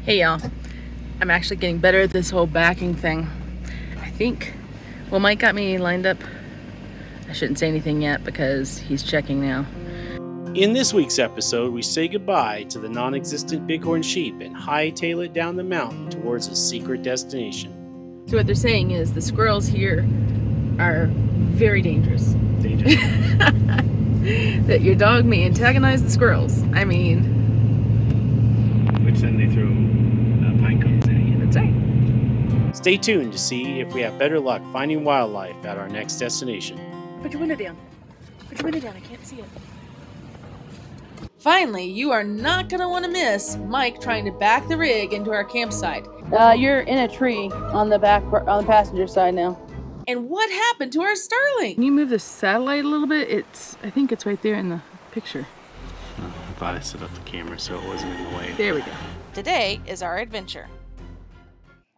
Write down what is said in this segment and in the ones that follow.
Hey y'all, I'm actually getting better at this whole backing thing. I think, well, Mike got me lined up. I shouldn't say anything yet because he's checking now. In this week's episode, we say goodbye to the non-existent bighorn sheep and hightail it down the mountain towards a secret destination. So what they're saying is the squirrels here are very dangerous. That your dog may antagonize the squirrels. I mean... Which then they throw pine cones at you. That's right. Stay tuned to see if we have better luck finding wildlife at our next destination. Put your window down. Put your window down, I can't see it. Finally, you are not going to want to miss Mike trying to back the rig into our campsite. You're in a tree on the passenger side now. And what happened to our Starlink? Can you move the satellite a little bit? I think it's right there in the picture. I thought I set up the camera so it wasn't in the way. There we go. Today is our adventure.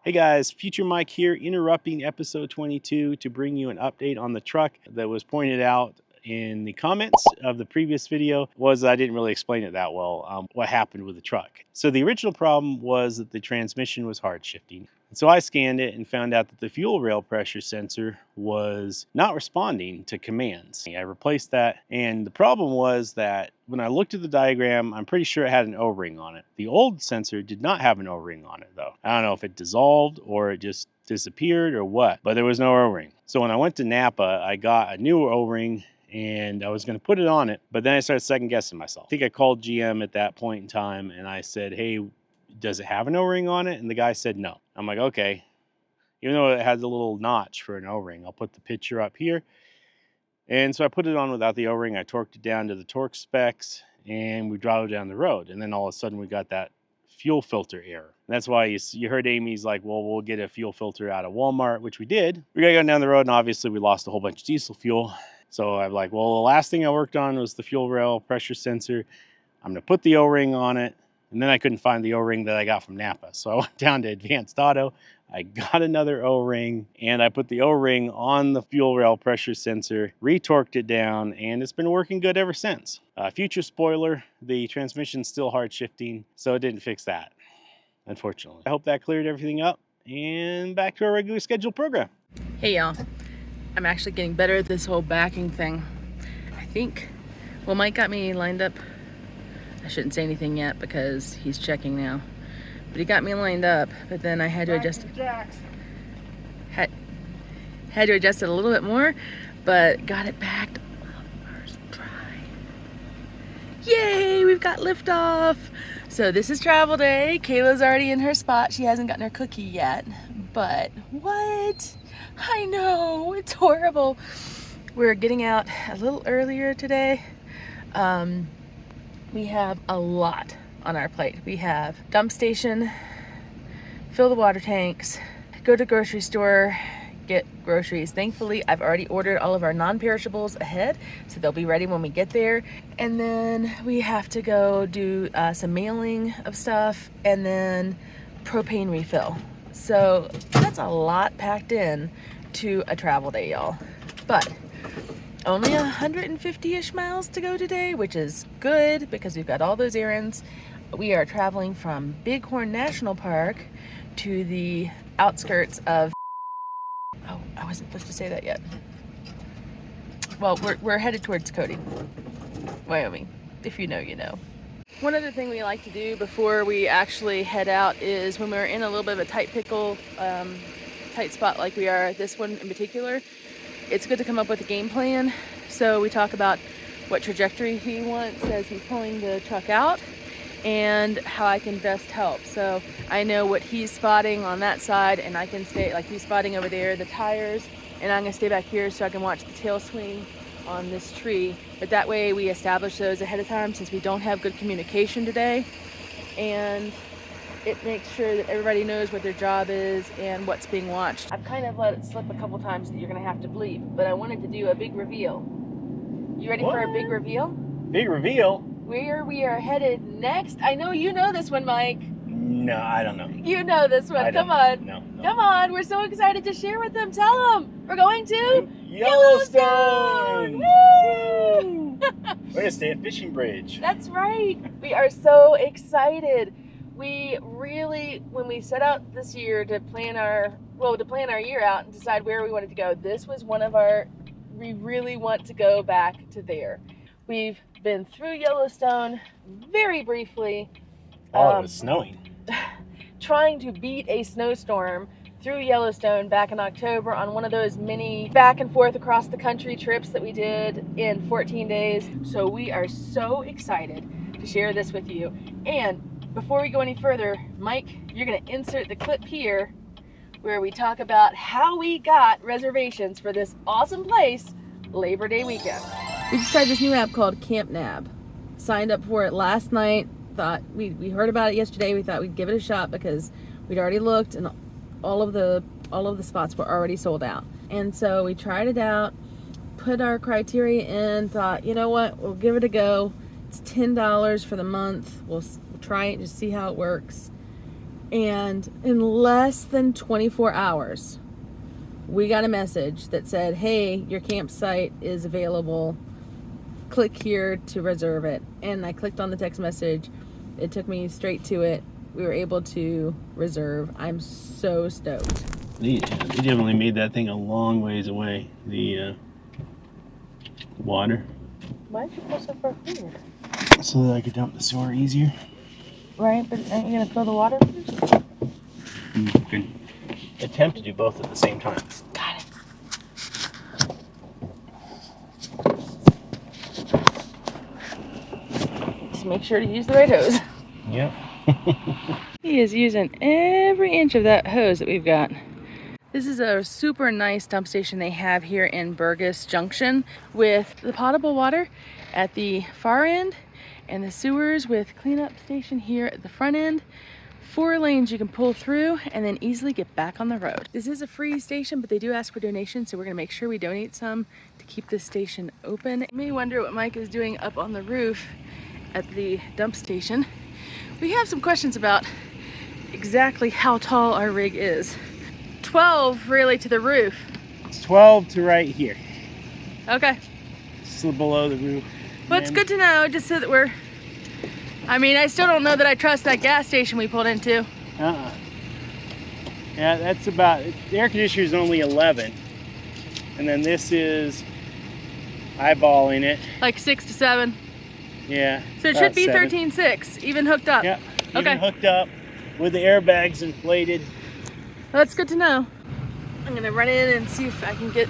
Hey guys, Future Mike here, interrupting episode 22 to bring you an update on the truck that was pointed out in the comments of the previous video. I didn't really explain it that well, what happened with the truck. So the original problem was that the transmission was hard shifting. So I scanned it and found out that the fuel rail pressure sensor was not responding to commands. I replaced that, and the problem was that when I looked at the diagram, I'm pretty sure it had an O-ring on it. The old sensor did not have an O-ring on it though. I don't know if it dissolved or it just disappeared or what, but there was no O-ring. So when I went to Napa, I got a new O-ring and I was going to put it on it, but then I started second guessing myself. I think I called GM at that point in time and I said, hey, does it have an O-ring on it? And the guy said no. I'm like, okay. Even though it has a little notch for an O-ring, I'll put the picture up here. And so I put it on without the O-ring. I torqued it down to the torque specs and we drove down the road. And then all of a sudden we got that fuel filter error. And that's why you heard Amy's like, well, we'll get a fuel filter out of Walmart, which we did. We got down the road and obviously we lost a whole bunch of diesel fuel. So I'm like, well, the last thing I worked on was the fuel rail pressure sensor. I'm going to put the O-ring on it. And then I couldn't find the O-ring that I got from Napa. So I went down to Advanced Auto. I got another O-ring and I put the O-ring on the fuel rail pressure sensor, retorqued it down, and it's been working good ever since. Future spoiler, the transmission's still hard shifting, so it didn't fix that, unfortunately. I hope that cleared everything up, and back to our regular scheduled program. Hey y'all, I'm actually getting better at this whole backing thing. I think, well, Mike got me lined up. I shouldn't say anything yet because he's checking now. But he got me lined up, but then I had to adjust it. Had to adjust it a little bit more, but got it backed on first try. Yay, we've got liftoff. So this is travel day. Kayla's already in her spot. She hasn't gotten her cookie yet, but what? I know, it's horrible. We're getting out a little earlier today. We have a lot on our plate. We have dump station, fill the water tanks, go to grocery store, get groceries. Thankfully, I've already ordered all of our non-perishables ahead, so they'll be ready when we get there. And then we have to go do some mailing of stuff and then propane refill. So that's a lot packed in to a travel day, y'all. But only 150-ish miles to go today, which is good because we've got all those errands. We are traveling from Bighorn National Park to the outskirts of... Oh, I wasn't supposed to say that yet. Well, we're headed towards Cody, Wyoming. If you know, you know. One other thing we like to do before we actually head out is when we're in a little bit of a tight pickle, tight spot like we are, this one in particular, it's good to come up with a game plan. So we talk about what trajectory he wants as he's pulling the truck out and how I can best help. So I know what he's spotting on that side and I can stay, like he's spotting over there, the tires, and I'm gonna stay back here so I can watch the tail swing on this tree. But that way we establish those ahead of time since we don't have good communication today. And it makes sure that everybody knows what their job is and what's being watched. I've kind of let it slip a couple times that you're gonna have to bleep, but I wanted to do a big reveal. You ready for a big reveal? Big reveal? Where we are headed next? I know you know this one, Mike. No, I don't know. You know this one. Come on. No. Come on. We're so excited to share with them. Tell them. We're going to Yellowstone. Woo! We're gonna stay at Fishing Bridge. That's right. We are so excited. We really, when we set out this year to plan our year out and decide where we wanted to go, this was one of our, we really want to go back to there. We've been through Yellowstone very briefly. Oh, it was snowing. Trying to beat a snowstorm through Yellowstone back in October on one of those mini back and forth across the country trips that we did in 14 days. So we are so excited to share this with you. And before we go any further, Mike, you're gonna insert the clip here where we talk about how we got reservations for this awesome place Labor Day weekend. We just tried this new app called Camp Nab. Signed up for it last night. Thought we heard about it yesterday. We thought we'd give it a shot because we'd already looked and all of the spots were already sold out. And so we tried it out, put our criteria in, thought, you know what, we'll give it a go. It's $10 for the month. We'll try it and just see how it works. And in less than 24 hours, we got a message that said, hey, your campsite is available. Click here to reserve it. And I clicked on the text message. It took me straight to it. We were able to reserve. I'm so stoked. They definitely made that thing a long ways away. The water. Why did you go so far forward? So that I could dump the sewer easier. Right, but aren't you gonna fill the water first? You can attempt to do both at the same time. Got it. Just make sure to use the right hose. Yep. He is using every inch of that hose that we've got. This is a super nice dump station they have here in Burgess Junction with the potable water at the far end and the sewers with cleanup station here at the front end. 4 lanes you can pull through and then easily get back on the road. This is a free station, but they do ask for donations, so we're gonna make sure we donate some to keep this station open. You may wonder what Mike is doing up on the roof at the dump station. We have some questions about exactly how tall our rig is. 12 really to the roof. It's 12 to right here. Okay. Just below the roof. Well, it's good to know, just so that we're, I mean, I still don't know that I trust that gas station we pulled into. Yeah, that's about, the air conditioner is only 11. And then this is eyeballing it. Like 6 to 7. Yeah. So it should be 13.6, even hooked up. Yep. Okay. Even hooked up with the airbags inflated. Well, that's good to know. I'm gonna run in and see if I can get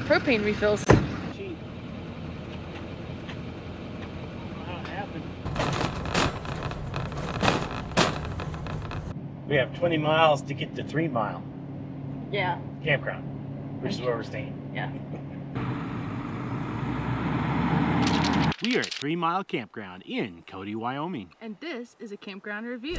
propane refills. Cheap. How it happened. We have 20 miles to get to Threemile Yeah. Campground, which is where we're staying. Yeah. We are at Threemile Campground in Cody, Wyoming. And this is a campground review.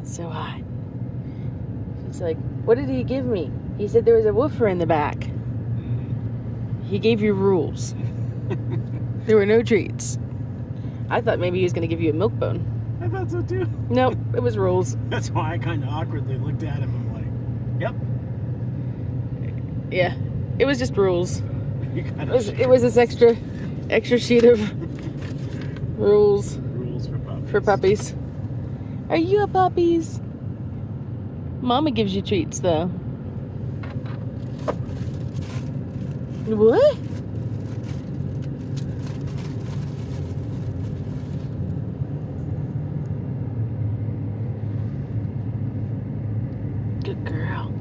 So hot. It's like, what did he give me? He said there was a woofer in the back. He gave you rules. There were no treats. I thought maybe he was going to give you a milk bone. I thought so too. Nope, it was rules. That's why I kind of awkwardly looked at him. I'm like, yep. Yeah, it was just rules. It was this extra sheet of rules for puppies. Are you a puppies? Mama gives you treats though. What? Good girl.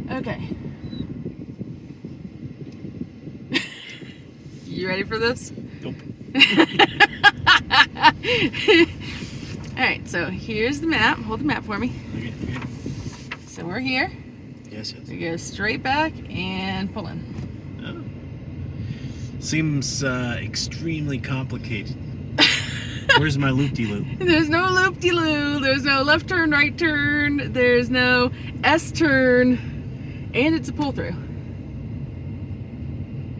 Okay. You ready for this? Nope. Alright, so here's the map. Hold the map for me. Okay. So we're here. Yes. We go straight back and pull in. Seems extremely complicated. Where's my loop-de-loop? There's no loop-de-loo, there's no left turn, right turn, there's no S turn, and it's a pull-through.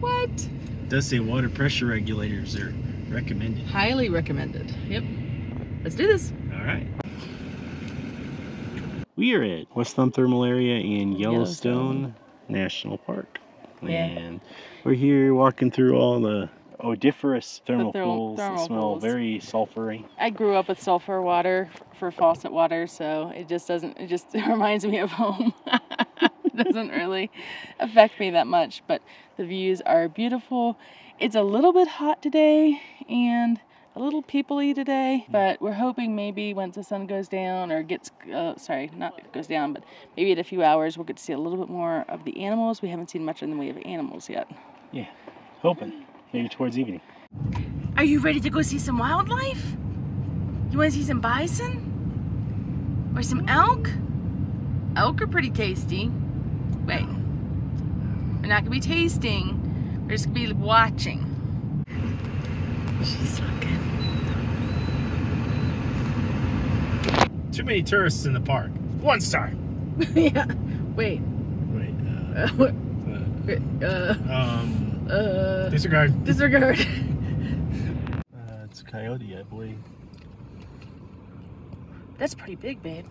What? It does say water pressure regulators are recommended. Highly recommended. Yep. Let's do this. All right. We are at West Thumb Thermal Area in Yellowstone. Yellowstone National Park. Yeah. And we're here walking through all the odoriferous thermal pools that thermal smell pools. very sulfury. I grew up with sulfur water for faucet water, so it just reminds me of home. It doesn't really affect me that much, but the views are beautiful. It's a little bit hot today and a little people-y today, but we're hoping maybe once the sun goes down or gets, not goes down, but maybe in a few hours we'll get to see a little bit more of the animals. We haven't seen much in the way of animals yet. Yeah, hoping. Maybe towards evening. Are you ready to go see some wildlife? You want to see some bison? Or some elk? Elk are pretty tasty. Wait. We're not going to be tasting. We're just going to be watching. She's looking. Too many tourists in the park. 1 star. Yeah. Wait. Wait. What? Disregard. Disregard. It's a coyote, I believe. That's pretty big, babe.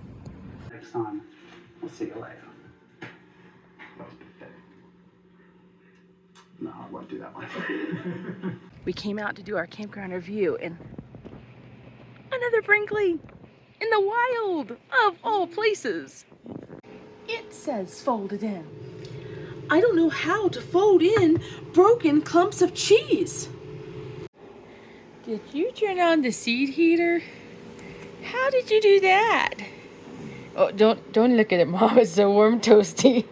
Next time, we'll see you later. No, I won't do that one. We came out to do our campground review and another brinkley in the wild of all places. It says folded in. I don't know how to fold in broken clumps of cheese. Did you turn on the seed heater? How did you do that? Oh, don't look at it, Mom. It's so warm, toasty.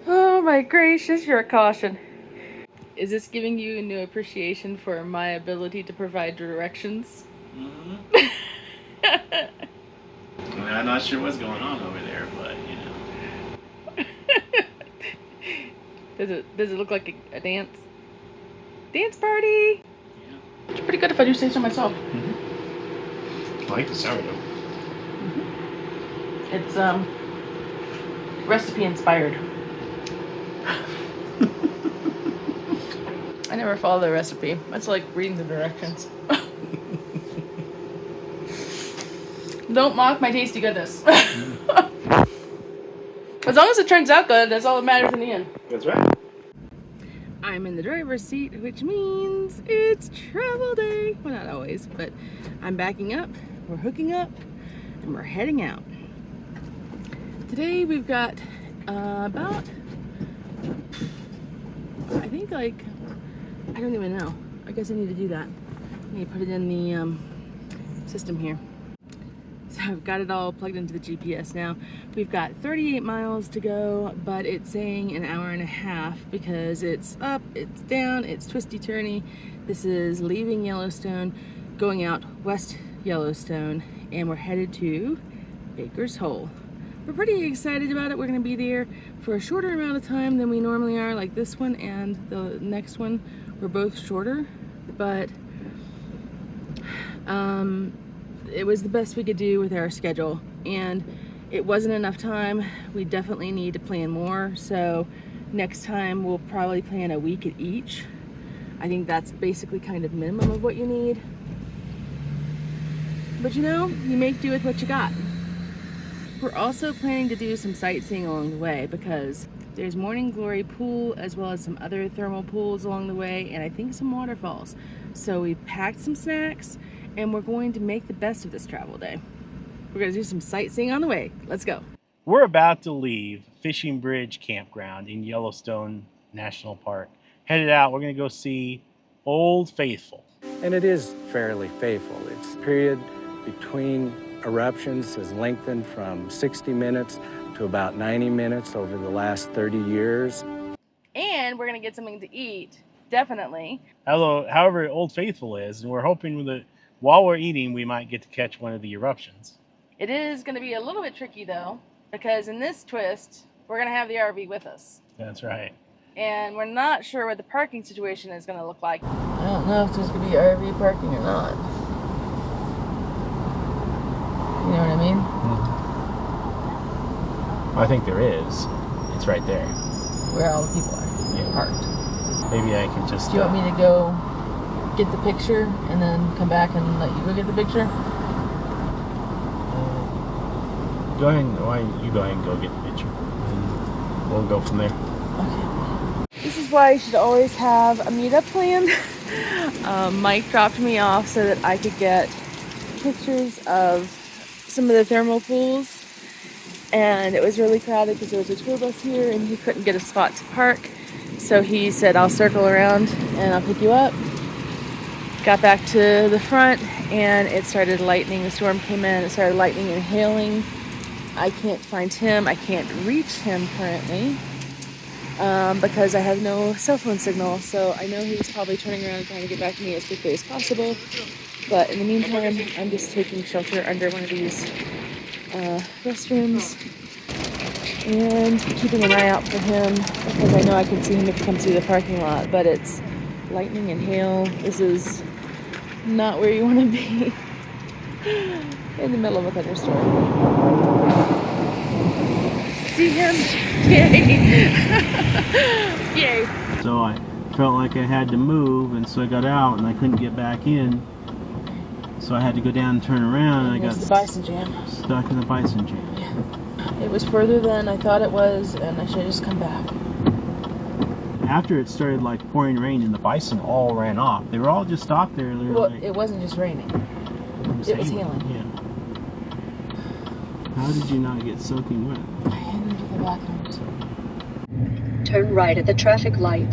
Oh my gracious, you're a caution. Is this giving you a new appreciation for my ability to provide directions? Mm-hmm. I'm not sure what's going on over there, but you know. Does it look like a dance? Dance party? Yeah. It's pretty good if I do say so myself. Mm-hmm. I like the sourdough. Mm-hmm. It's recipe inspired. I never follow the recipe. That's like reading the directions. Don't mock my tasty goodness. As long as it turns out good, that's all that matters in the end. That's right. I'm in the driver's seat, which means it's travel day. Well, not always, but I'm backing up, we're hooking up, and we're heading out. Today we've got about, I think like, I don't even know. I guess I need to do that. I need to put it in the system here. So I've got it all plugged into the GPS now. We've got 38 miles to go, but it's saying an hour and a half because it's up, it's down, it's twisty-turny. This is leaving Yellowstone, going out West Yellowstone, and we're headed to Baker's Hole. We're pretty excited about it. We're gonna be there for a shorter amount of time than we normally are, like this one and the next one. We're both shorter, but it was the best we could do with our schedule, and it wasn't enough time. We definitely need to plan more, so next time we'll probably plan a week at each. I think that's basically kind of minimum of what you need. But you know, you make do with what you got. We're also planning to do some sightseeing along the way because there's Morning Glory Pool as well as some other thermal pools along the way, and I think some waterfalls. So we packed some snacks and we're going to make the best of this travel day. We're gonna do some sightseeing on the way. Let's go. We're about to leave Fishing Bridge Campground in Yellowstone National Park. Headed out, we're gonna go see Old Faithful. And it is fairly faithful. Its period between eruptions has lengthened from 60 minutes to about 90 minutes over the last 30 years. And we're gonna get something to eat, definitely. However, Old Faithful is, and we're hoping that while we're eating, we might get to catch one of the eruptions. It is gonna be a little bit tricky though, because in this twist, we're gonna have the RV with us. That's right. and we're not sure what the parking situation is going to look like. I don't know if there's going to be RV parking or not. You know what I mean? I think there is. It's right there. Where all the people are parked. Maybe I can just... Do you want me to go get the picture and then come back and let you go get the picture? Go ahead. Why don't you go ahead and go get the picture, and we'll go from there. Okay. This is why you should always have a meetup plan. Mike dropped me off so that I could get pictures of some of the thermal pools, and it was really crowded because there was a tour bus here and he couldn't get a spot to park, so he said I'll circle around and I'll pick you up. Got back to the front and it started lightning. The storm came in, it started lightning and hailing. I can't find him. I can't reach him currently because I have no cell phone signal, so I know he's probably turning around and trying to get back to me as quickly as possible. But in the meantime, I'm just taking shelter under one of these restrooms and keeping an eye out for him because I know I can see him if he comes through the parking lot, but it's lightning and hail. This is not where you want to be in the middle of a thunderstorm. See him? Yay! Yay! So I felt like I had to move, and so I got out and I couldn't get back in. So I had to go down and turn around, and I got the bison jam. stuck in the bison jam. Yeah. It was further than I thought it was, and I should have just come back. After it started like pouring rain and the bison all ran off, they were all just stopped there. Well, it wasn't just raining. It was hailing. Yeah. How did you not get soaking wet? I had to the bathrooms. Turn right at the traffic light.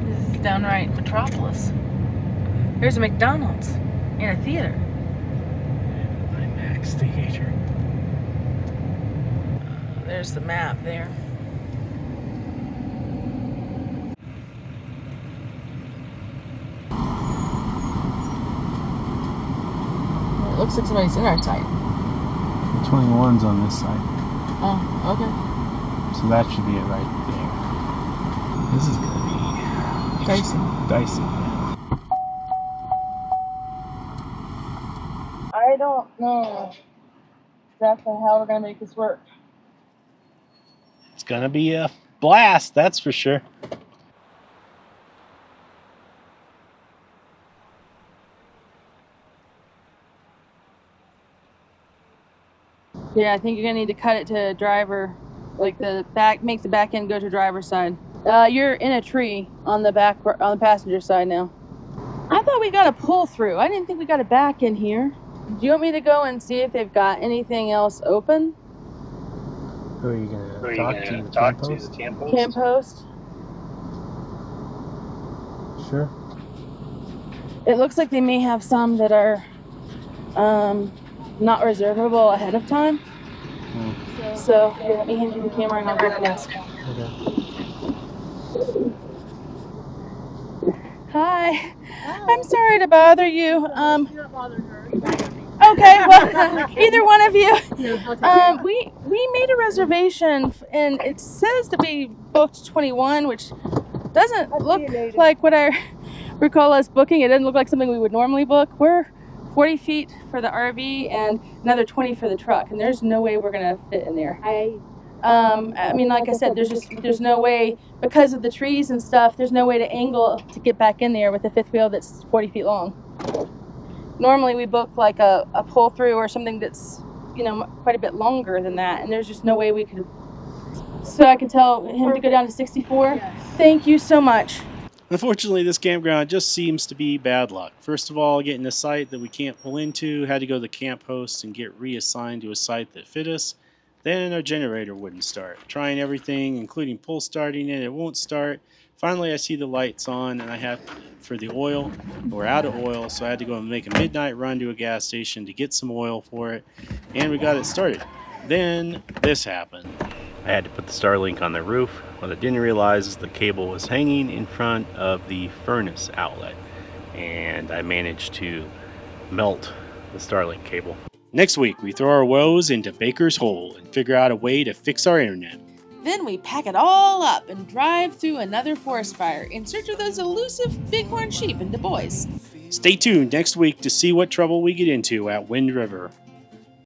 This is downright metropolis. There's a McDonald's and a theater. IMAX theater. There's the map there. It looks like somebody's in our side. 21's on this side. Oh, okay. So that should be it right there. This is gonna be dicey. I don't know exactly how we're gonna make this work. It's gonna be a blast, that's for sure. Yeah, I think you're gonna need to cut it to driver, like the back, make the back end go to driver's side. You're in a tree on the back, on the passenger side now. I thought we got a pull through. I didn't think we got a back in here. Do you want me to go and see if they've got anything else open? Who are you gonna talk to? The camp post? Camp post? Sure. It looks like they may have some that are not reservable ahead of time. So here, let me hand you the camera and I'll go and ask. Okay. Hi. I'm sorry to bother you. Okay, well, either one of you. We made a reservation and it says that we booked 21, which doesn't look like what I recall us booking. It doesn't look like something we would normally book. We're 40 feet for the RV and another 20 for the truck, and there's no way we're gonna fit in there. I mean, like I said, there's no way, because of the trees and stuff, there's no way to angle to get back in there with a fifth wheel that's 40 feet long. Normally we book like a pull through or something that's, you know, quite a bit longer than that, and there's just no way we could. So I can tell him to go down to 64. Yes. Thank you so much. Unfortunately, this campground just seems to be bad luck. First of all, getting a site that we can't pull into, had to go to the camp host and get reassigned to a site that fit us. Then our generator wouldn't start. Trying everything, including pull starting it, it won't start. Finally, I see the lights on and I have for the oil. We're out of oil, so I had to go and make a midnight run to a gas station to get some oil for it. And we got it started. Then this happened. I had to put the Starlink on the roof. What I didn't realize is the cable was hanging in front of the furnace outlet, and I managed to melt the Starlink cable. Next week, we throw our woes into Baker's Hole and figure out a way to fix our internet. Then we pack it all up and drive through another forest fire in search of those elusive bighorn sheep in Du Bois. Stay tuned next week to see what trouble we get into at Wind River.